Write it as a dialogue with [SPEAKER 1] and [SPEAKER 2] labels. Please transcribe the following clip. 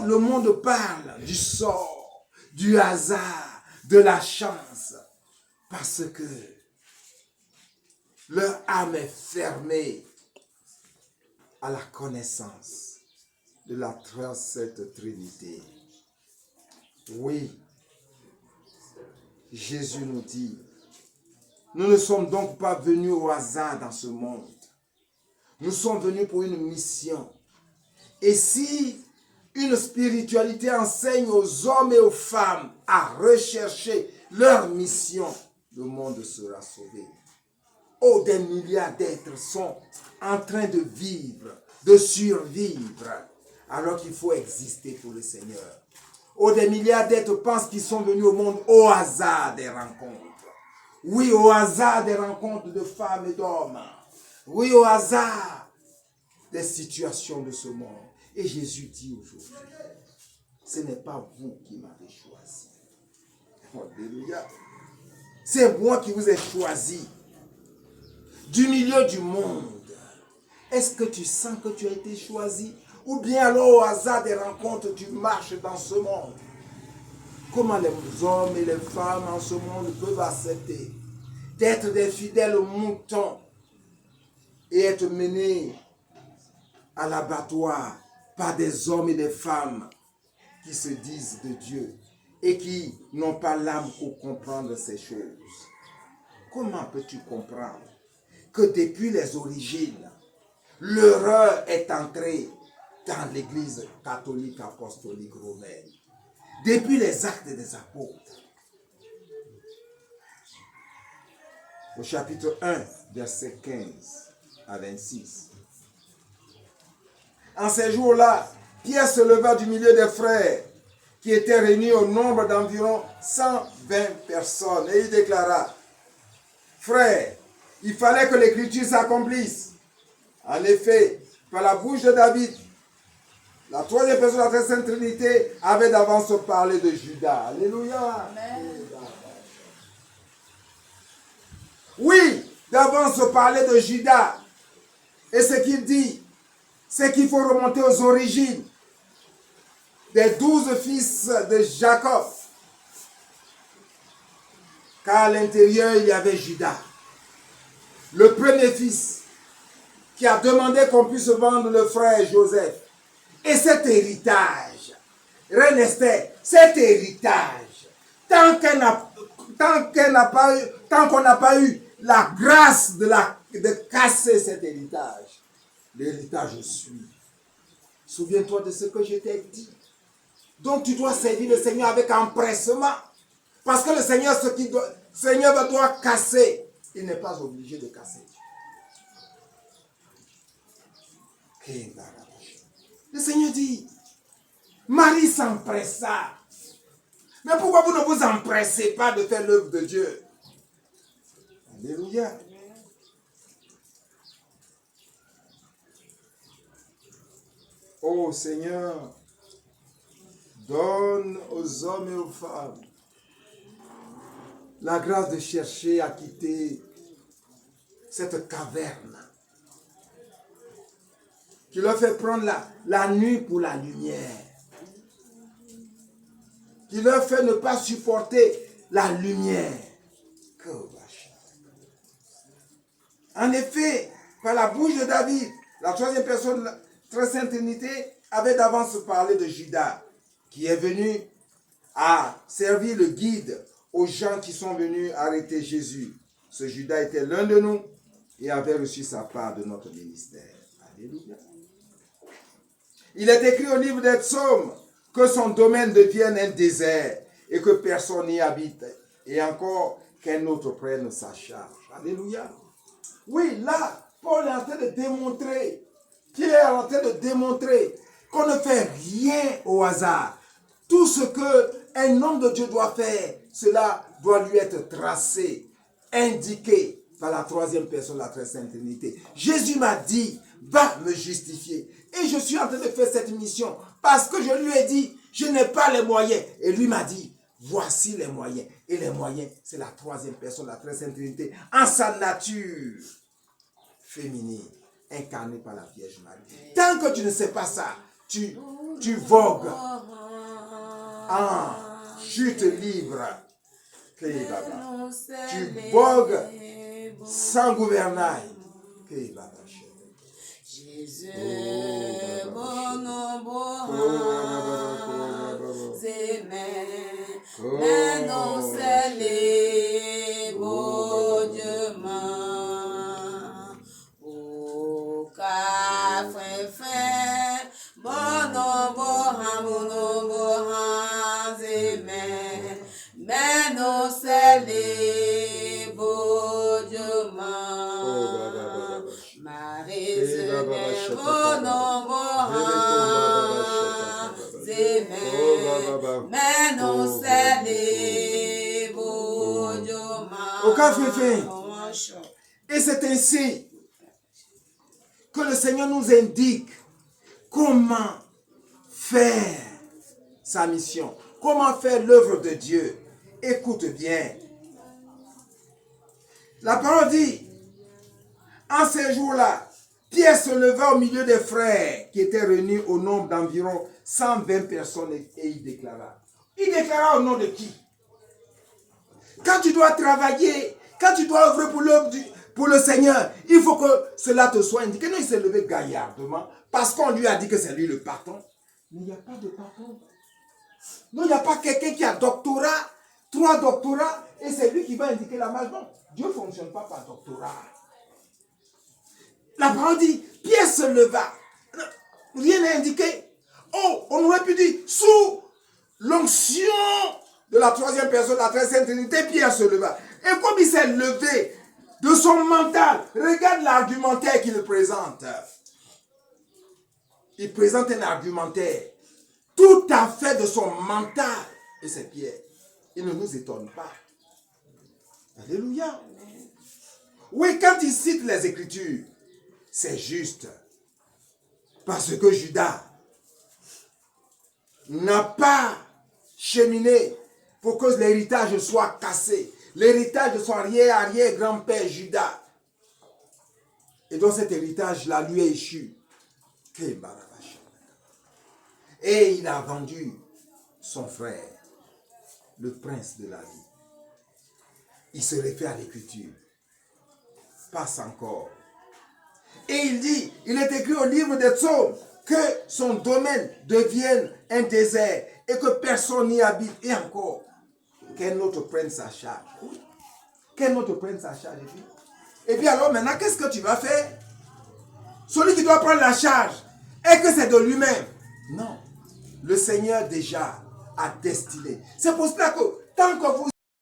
[SPEAKER 1] Quand le monde parle du sort, du hasard, de la chance, parce que leur âme est fermée à la connaissance de la Sainte Trinité. Oui, Jésus nous dit, nous ne sommes donc pas venus au hasard dans ce monde. Nous sommes venus pour une mission. Et si une spiritualité enseigne aux hommes et aux femmes à rechercher leur mission, le monde sera sauvé. Oh, des milliards d'êtres sont en train de vivre, de survivre, alors qu'il faut exister pour le Seigneur. Oh, des milliards d'êtres pensent qu'ils sont venus au monde au hasard des rencontres. Oui, au hasard des rencontres de femmes et d'hommes. Oui, au hasard des situations de ce monde. Et Jésus dit aujourd'hui, ce n'est pas vous qui m'avez choisi. Alléluia. C'est moi qui vous ai choisi. Du milieu du monde. Est-ce que tu sens que tu as été choisi? Ou bien alors au hasard des rencontres, tu marches dans ce monde? Comment les hommes et les femmes en ce monde peuvent accepter d'être des fidèles moutons et être menés à l'abattoir par des hommes et des femmes qui se disent de Dieu et qui n'ont pas l'âme pour comprendre ces choses? Comment peux-tu comprendre que depuis les origines, l'erreur est entrée dans l'Église catholique apostolique romaine? Depuis les actes des apôtres, au chapitre 1, versets 15 à 26. En ces jours-là, Pierre se leva du milieu des frères, qui étaient réunis au nombre d'environ 120 personnes, et il déclara, « Frères, il fallait que l'Écriture s'accomplisse. En effet, par la bouche de David, la troisième personne de la très sainte Trinité avait d'avance parlé de Judas. » Alléluia. Amen. Oui, d'avance parler de Judas. Et ce qu'il dit, c'est qu'il faut remonter aux origines des 12 fils de Jacob. Car à l'intérieur, il y avait Judas, le premier fils, qui a demandé qu'on puisse vendre le frère Joseph. Et cet héritage, Reine Esther, cet héritage, tant qu'on n'a pas eu la grâce de casser cet héritage, l'héritage suit. Souviens-toi de ce que je t'ai dit. Donc tu dois servir le Seigneur avec empressement. Parce que le Seigneur, Seigneur doit casser. Il n'est pas obligé de casser. Le Seigneur dit, Marie s'empressa. Mais pourquoi vous ne vous empressez pas de faire l'œuvre de Dieu? Alléluia. Oh Seigneur, donne aux hommes et aux femmes la grâce de chercher à quitter cette caverne qui leur fait prendre la nuit pour la lumière, qui leur fait ne pas supporter la lumière. En effet, par la bouche de David, la troisième personne de la très sainte Trinité avait d'avance parlé de Judas, qui est venu à servir le guide aux gens qui sont venus arrêter Jésus. Ce Judas était l'un de nous et avait reçu sa part de notre ministère. Alléluia. Il est écrit au livre des psaumes que son domaine devienne un désert et que personne n'y habite. Et encore qu'un autre prenne sa charge. Alléluia. Oui, là, Paul est en train de démontrer, Pierre est en train de démontrer qu'on ne fait rien au hasard. Tout ce qu'un homme de Dieu doit faire, cela doit lui être tracé, indiqué par la troisième personne de la très sainte Trinité. Jésus m'a dit, va me justifier. Et je suis en train de faire cette mission parce que je lui ai dit, je n'ai pas les moyens. Et lui m'a dit, voici les moyens. Et les moyens, c'est la troisième personne de la très sainte Trinité en sa nature féminine, incarnée par la Vierge Marie. Tant que tu ne sais pas ça, tu vogues en chute libre. Tu vogues sans gouvernail.
[SPEAKER 2] Jésus, bon mais non c'est les beaux Dieu au café fin bon mais non c'est les beaux Dieu Marie se mais non c'est les beaux Dieu
[SPEAKER 1] au café fin. Et c'est ainsi que le Seigneur nous indique comment faire sa mission, comment faire l'œuvre de Dieu. Écoute bien. La parole dit, en ces jours-là, Pierre se leva au milieu des frères qui étaient réunis au nombre d'environ 120 personnes et il déclara. Il déclara au nom de qui? Quand tu dois travailler, quand tu dois œuvrer pour le Seigneur, il faut que cela te soit indiqué. Non, il s'est levé gaillardement parce qu'on lui a dit que c'est lui le patron. Mais il n'y a pas de patron. Non, il n'y a pas quelqu'un qui a doctorat, 3 doctorats, et c'est lui qui va indiquer la marche. Non, Dieu ne fonctionne pas par doctorat. La parole dit, Pierre se leva. Rien n'est indiqué. Oh, on aurait pu dire, sous l'onction de la 3e personne, la très sainte Trinité, Pierre se leva. Et comme il s'est levé de son mental, regarde l'argumentaire qu'il présente. Il présente un argumentaire tout à fait de son mental. Et c'est Pierre. Il ne nous étonne pas. Alléluia. Oui, quand il cite les Écritures, c'est juste. Parce que Judas n'a pas cheminé pour que l'héritage soit cassé. L'héritage de son arrière-grand-père Judas. Et donc cet héritage-là lui est échu. Et il a vendu son frère, le prince de la vie. Il se réfère à l'écriture. Passe encore. Et il dit, il est écrit au livre des psaumes que son domaine devienne un désert et que personne n'y habite. Et encore, qu'un autre prenne sa charge. Qu'un autre prenne sa charge. Et puis alors maintenant, qu'est-ce que tu vas faire? Celui qui doit prendre la charge, est-ce que c'est de lui-même? Non. Le Seigneur déjà a destiné. C'est pour cela que tant que vous